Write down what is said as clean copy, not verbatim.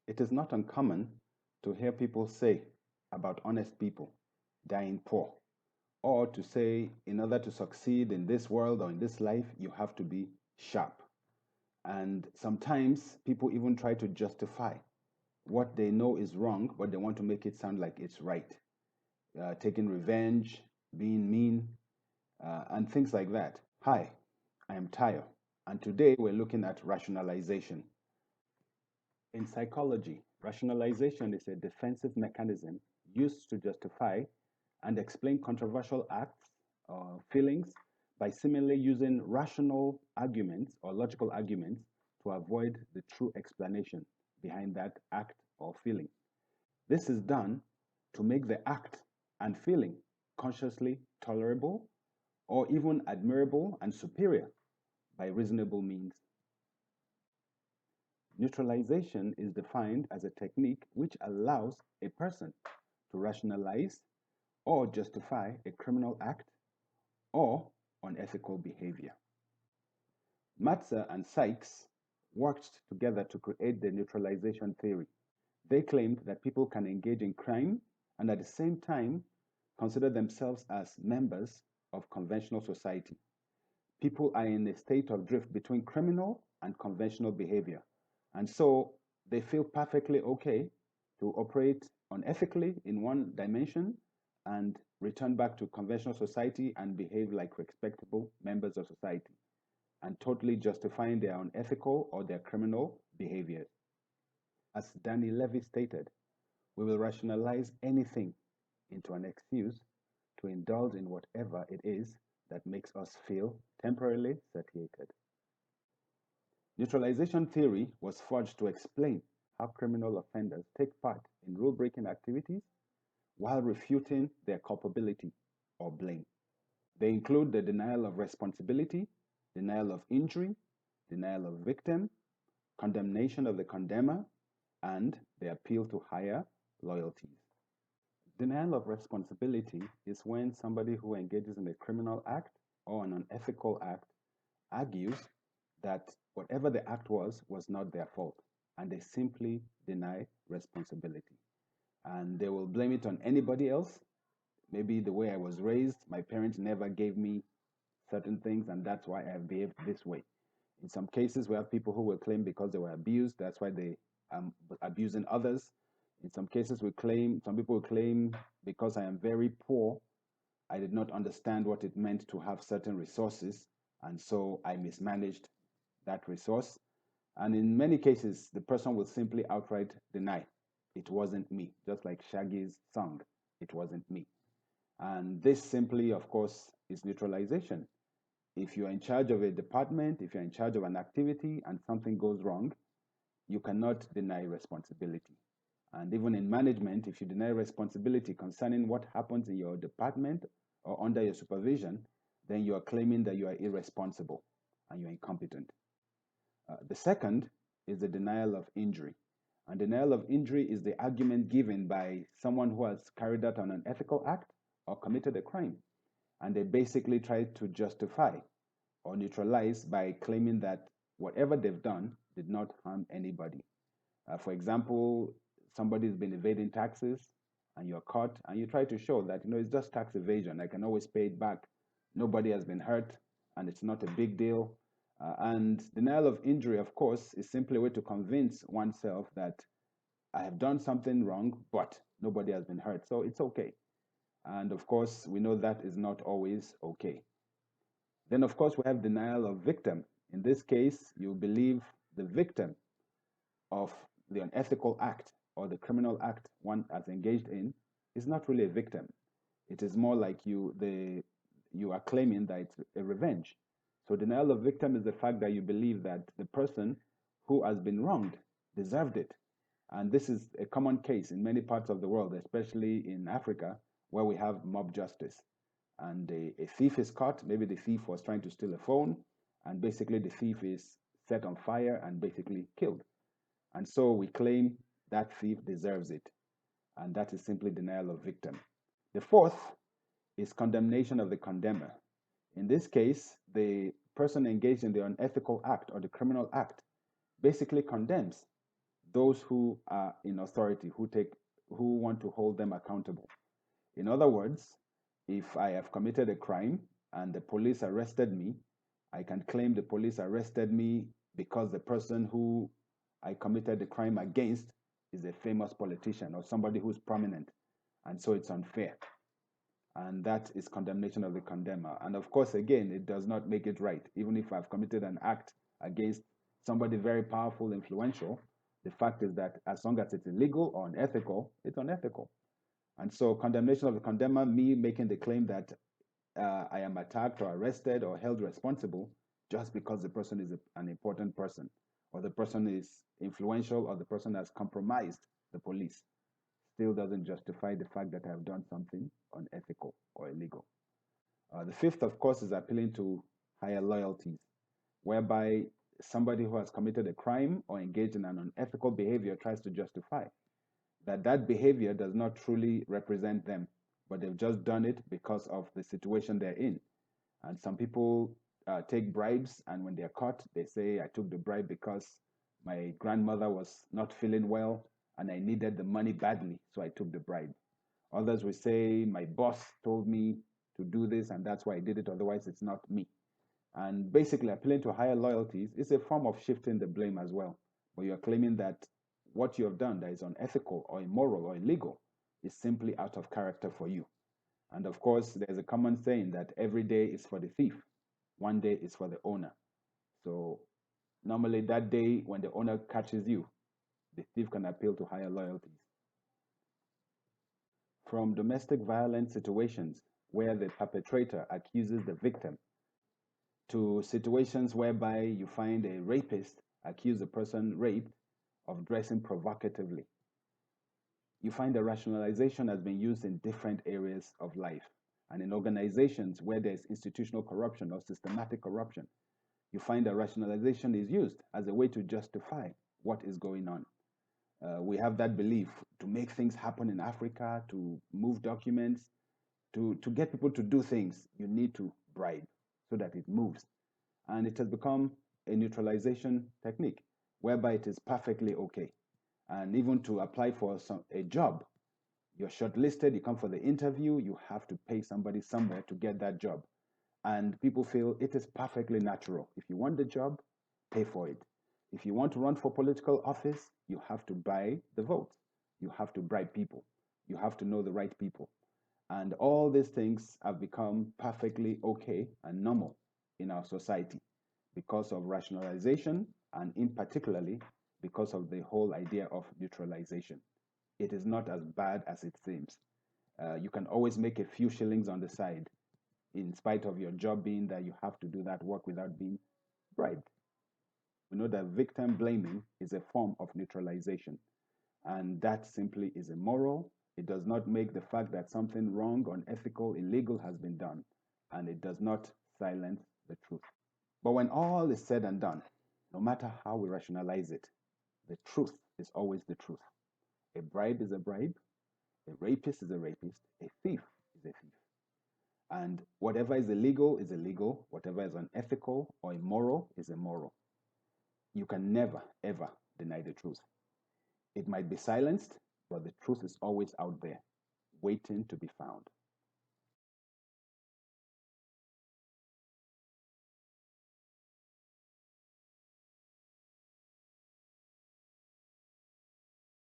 It is not uncommon to hear people say about honest people dying poor, or to say, in order to succeed in this world or in this life, you have to be sharp. And sometimes people even try to justify what they know is wrong, but they want to make it sound like it's right. Taking revenge, being mean, and things like that. Hi, I am Tayo, and today we're looking at rationalization. In psychology, rationalization is a defensive mechanism used to justify and explain controversial acts or feelings by seemingly using rational arguments or logical arguments to avoid the true explanation behind that act or feeling. This is done to make the act and feeling consciously tolerable or even admirable and superior by reasonable means. Neutralization is defined as a technique which allows a person to rationalize or justify a criminal act or unethical behavior. Matzer and Sykes worked together to create the neutralization theory. They claimed that people can engage in crime and at the same time consider themselves as members of conventional society. People are in a state of drift between criminal and conventional behavior. And so they feel perfectly okay to operate unethically in one dimension and return back to conventional society and behave like respectable members of society, and totally justifying their unethical or their criminal behaviors. As Danny Levy stated, we will rationalize anything into an excuse to indulge in whatever it is that makes us feel temporarily satiated. Neutralization theory was forged to explain how criminal offenders take part in rule-breaking activities while refuting their culpability or blame. They include the denial of responsibility, denial of injury, denial of victim, condemnation of the condemner, and the appeal to higher loyalties. Denial of responsibility is when somebody who engages in a criminal act or an unethical act argues that whatever the act was not their fault, and they simply deny responsibility. And they will blame it on anybody else. Maybe the way I was raised, my parents never gave me certain things, and that's why I have behaved this way. In some cases, we have people who will claim because they were abused, that's why they abusing others. In some cases, some people will claim because I am very poor, I did not understand what it meant to have certain resources, and so I mismanaged that resource. And in many cases, the person will simply outright deny it wasn't me, just like Shaggy's song, it wasn't me. And this simply, of course, is neutralization. If you're in charge of a department, if you're in charge of an activity and something goes wrong, you cannot deny responsibility. And even in management, if you deny responsibility concerning what happens in your department or under your supervision, then you are claiming that you are irresponsible and you're incompetent. The second is the denial of injury. And denial of injury is the argument given by someone who has carried out an unethical act or committed a crime. And they basically try to justify or neutralize by claiming that whatever they've done did not harm anybody. For example, somebody's been evading taxes and you're caught and you try to show that, it's just tax evasion. I can always pay it back. Nobody has been hurt and it's not a big deal. And denial of injury, of course, is simply a way to convince oneself that I have done something wrong, but nobody has been hurt, so it's okay. And of course, we know that is not always okay. Then, of course, we have denial of victim. In this case, you believe the victim of the unethical act or the criminal act one has engaged in is not really a victim. It is more like you are claiming that it's a revenge. So denial of victim is the fact that you believe that the person who has been wronged deserved it. And this is a common case in many parts of the world, especially in Africa, where we have mob justice. And a thief is caught. Maybe the thief was trying to steal a phone, and basically the thief is set on fire and basically killed. And so we claim that thief deserves it. And that is simply denial of victim. The fourth is condemnation of the condemner. In this case, the person engaged in the unethical act or the criminal act basically condemns those who are in authority, who want to hold them accountable. In other words, if I have committed a crime and the police arrested me, I can claim the police arrested me because the person who I committed the crime against is a famous politician or somebody who's prominent. And so it's unfair. And that is condemnation of the condemner. And of course, again, it does not make it right. Even if I've committed an act against somebody very powerful, influential, the fact is that as long as it's illegal or unethical, it's unethical. And so condemnation of the condemner, me making the claim that I am attacked or arrested or held responsible just because the person is an important person, or the person is influential, or the person has compromised the police, still doesn't justify the fact that I have done something unethical or illegal. The fifth, of course, is appealing to higher loyalties, whereby somebody who has committed a crime or engaged in an unethical behavior tries to justify that behavior does not truly represent them, but they've just done it because of the situation they're in. And some people take bribes, and when they're caught, they say, I took the bribe because my grandmother was not feeling well and I needed the money badly, so I took the bribe. Others will say, my boss told me to do this, and that's why I did it, otherwise, it's not me. And basically, appealing to higher loyalties is a form of shifting the blame as well, where you're claiming that what you have done that is unethical or immoral or illegal is simply out of character for you. And of course, there's a common saying that every day is for the thief, one day is for the owner. So normally that day when the owner catches you, the thief can appeal to higher loyalties. From domestic violence situations where the perpetrator accuses the victim to situations whereby you find a rapist accuse a person raped of dressing provocatively. You find that rationalization has been used in different areas of life. And in organizations where there's institutional corruption or systematic corruption, you find that rationalization is used as a way to justify what is going on. We have that belief to make things happen in Africa, to move documents, to get people to do things, you need to bribe so that it moves. And it has become a neutralization technique whereby it is perfectly okay. And even to apply for a job, you're shortlisted, you come for the interview, you have to pay somebody somewhere to get that job. And people feel it is perfectly natural. If you want the job, pay for it. If you want to run for political office, you have to buy the vote. You have to bribe people. You have to know the right people. And all these things have become perfectly okay and normal in our society because of rationalization and in particularly because of the whole idea of neutralization. It is not as bad as it seems. You can always make a few shillings on the side in spite of your job being that you have to do that work without being bribed. We know that victim blaming is a form of neutralization, and that simply is immoral. It does not make the fact that something wrong, unethical, illegal has been done, and it does not silence the truth. But when all is said and done, no matter how we rationalize it, the truth is always the truth. A bribe is a bribe, a rapist is a rapist, a thief is a thief. And whatever is illegal, whatever is unethical or immoral is immoral. You can never, ever deny the truth. It might be silenced, but the truth is always out there, waiting to be found.